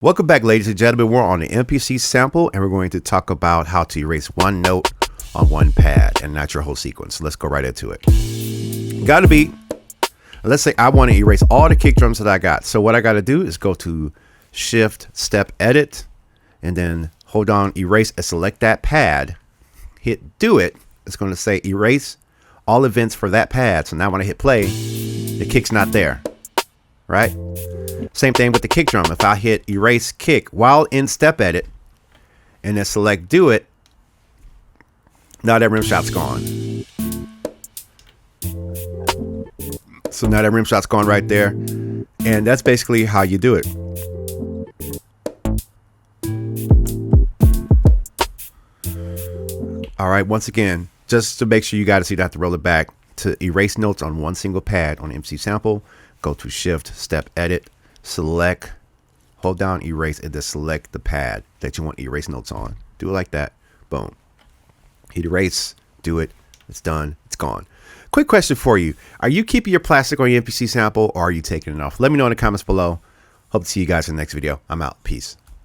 Welcome back, ladies and gentlemen. We're on the MPC Sample, and we're going to talk about how to erase one note on one pad and not your whole sequence. Let's go right into it. Got to be, let's say I want to erase all the kick drums that I got. So what I got to do is go to Shift, Step, Edit, and then hold down Erase and select that pad. Hit Do It. It's going to say Erase all events for that pad. So now when I hit play, the kick's not there, right? Same thing with the kick drum. If I hit Erase Kick while in Step Edit and then select Do It, now that rim shot's gone. So now that rim shot's gone right there. And that's basically how you do it. All right, once again, just to make sure you guys see that, to roll it back. To erase notes on one single pad on MPC Sample, go to Shift, Step, Edit, select, hold down Erase, and then select the pad that you want to erase notes on. Do it like that. Boom. Hit Erase, do it. It's done. It's gone. Quick question for you. Are you keeping your plastic on your MPC Sample, or are you taking it off? Let me know in the comments below. Hope to see you guys in the next video. I'm out. Peace.